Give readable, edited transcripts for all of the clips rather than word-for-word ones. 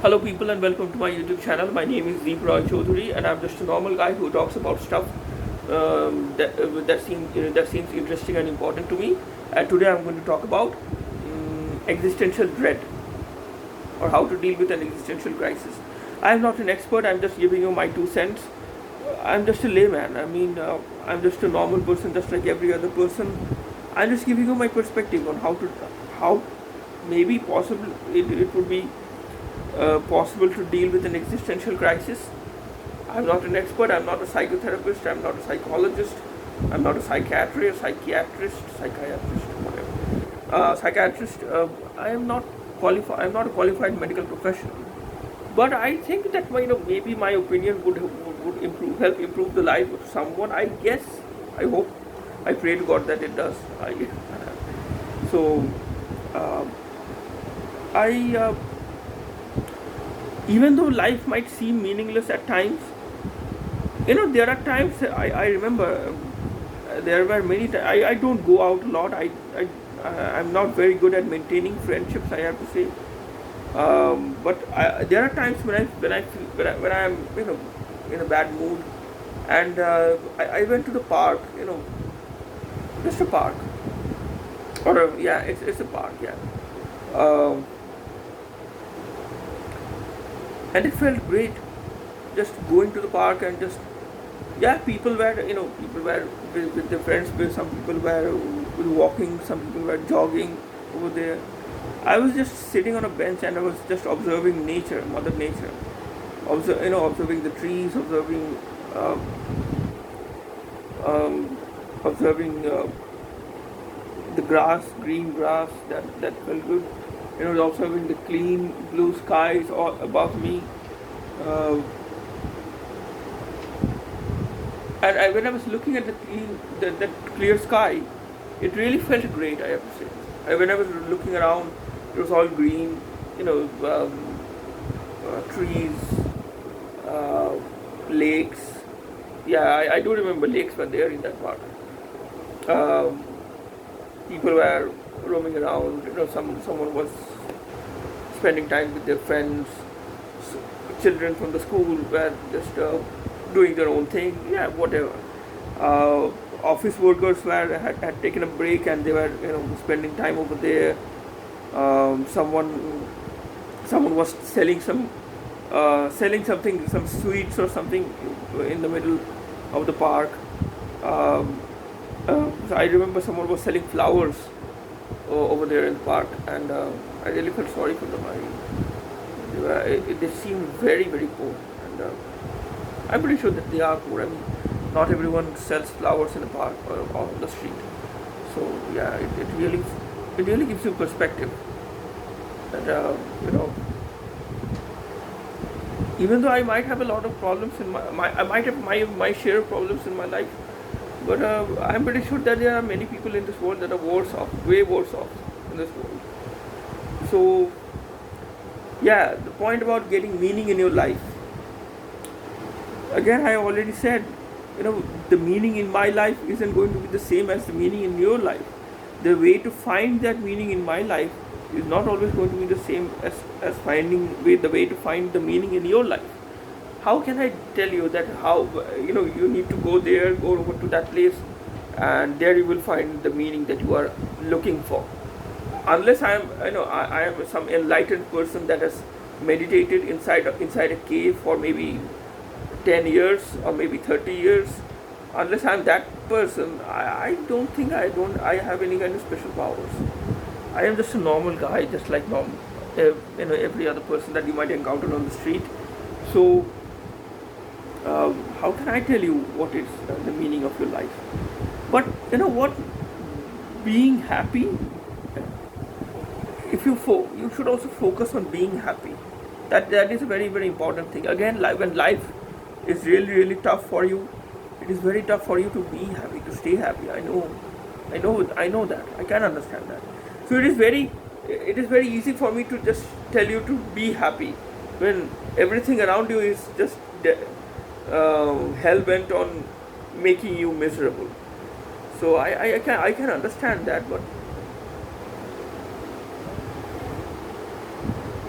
Hello, people, and welcome to my YouTube channel. My name is Deep Roy Chaudhary, and I'm just a normal guy who talks about stuff that seems interesting and important to me. And today I'm going to talk about existential dread, or how to deal with an existential crisis. I'm not an expert. I'm just giving you my 2 cents. I'm just a layman. I'm just a normal person, just like every other person. I'm just giving you my perspective on how maybe possible it would be possible to deal with an existential crisis. I'm not an expert, I'm not a psychotherapist, I'm not a psychologist, I'm not a psychiatrist, whatever. Psychiatrist, I'm not a qualified medical professional. But I think that maybe my opinion would help improve the life of someone. I guess, I hope, I pray to God that it does. So, uh, I even though life might seem meaningless at times, there are times I remember there were many times I don't go out a lot. I'm not very good at maintaining friendships, I have to say. But there are times when I am in a bad mood, and I went to the park, just a park, yeah, it's a park, yeah. Um, and it felt great just going to the park and just, yeah, people were with their friends, some people were walking, some people were jogging over there. I was just sitting on a bench and I was just observing nature, mother nature, observing the trees, uh, um, observing the grass, green grass, that felt good. Observing the clean blue skies all above me. Uh, and when I was looking at that clear sky, it really felt great, I have to say. When I was looking around, it was all green, trees, uh, lakes. Yeah, I do remember lakes were there in that park. Um, People were roaming around. Someone was spending time with their friends. Children from the school were just doing their own thing. Yeah, whatever. Uh, Office workers had taken a break and they were spending time over there. Someone was selling something, some sweets or something in the middle of the park. Um, so I remember someone was selling flowers over there in the park, and I really felt sorry for them. They seemed very, very poor, and I'm pretty sure that they are poor. I mean, not everyone sells flowers in a park or on the street. So yeah, it really gives you perspective that even though I might have a lot of problems in I might have my share of problems in my life, but I'm pretty sure that there are many people in this world that are worse off, way worse off in this world. So, yeah, the point about getting meaning in your life. Again, I already said, the meaning in my life isn't going to be the same as the meaning in your life. The way to find that meaning in my life is not always going to be the same as the way to find the meaning in your life. How can I tell you that you need to go there, go over to that place, and there you will find the meaning that you are looking for? Unless I am some enlightened person that has meditated inside a cave for maybe 10 years or maybe 30 years. Unless I'm that person, I don't think I have any kind of special powers. I am just a normal guy, just like every other person that you might encounter on the street. So, how can I tell you what is the meaning of your life? But you know what? Being happy. You should also focus on being happy. That is a very, very important thing. Again, when life is really, really tough for you, it is very tough for you to be happy, to stay happy. I know that. I can understand that. So it is very easy for me to just tell you to be happy when everything around you is just hell bent on making you miserable. So I can understand that, but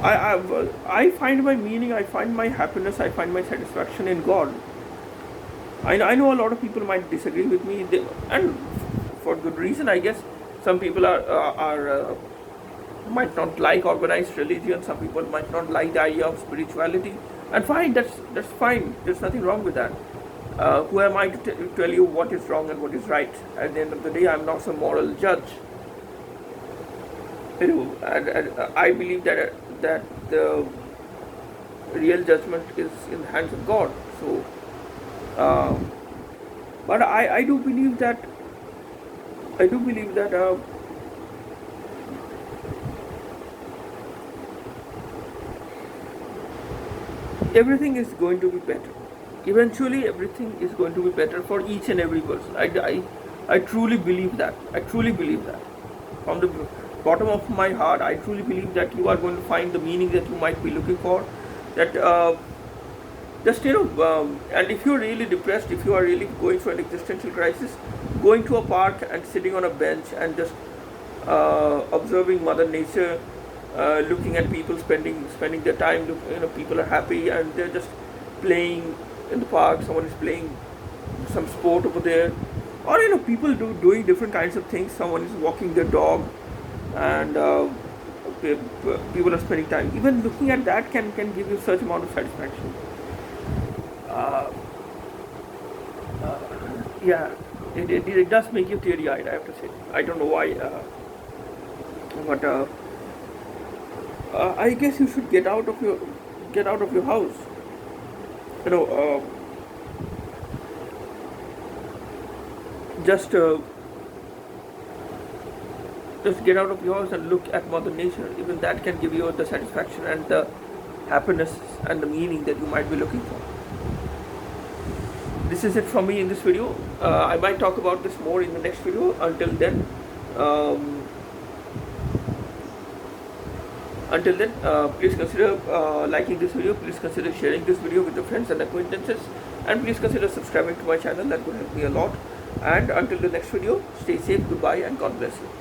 I find my meaning, I find my happiness, I find my satisfaction in God. I know a lot of people might disagree with me, and for good reason, I guess. Some people might not like organized religion. Some people might not like the idea of spirituality, and fine, that's fine. There's nothing wrong with that. Who am I to tell you what is wrong and what is right? At the end of the day, I'm not some moral judge. And I believe that the real judgment is in the hands of God. So, but I do believe that everything is going to be better. Eventually, everything is going to be better for each and every person. I truly believe that. I truly believe that. From the bottom of my heart, I truly believe that you are going to find the meaning that you might be looking for. That just and if you're really depressed, if you are really going through an existential crisis, going to a park and sitting on a bench and just observing Mother Nature, looking at people spending their time. People are happy and they're just playing in the park. Someone is playing some sport over there, or people doing different kinds of things. Someone is walking their dog, and people are spending time. Even looking at that can give you such amount of satisfaction. Uh, yeah, it does make you teary eyed. I have to say. I don't know why, but. I guess you should get out of your house. You know, just get out of your house and look at Mother Nature. Even that can give you the satisfaction and the happiness and the meaning that you might be looking for. This is it from me in this video. I might talk about this more in the next video. Until then, please consider liking this video, please consider sharing this video with your friends and acquaintances, and please consider subscribing to my channel. That would help me a lot. And until the next video, stay safe, goodbye, and God bless you.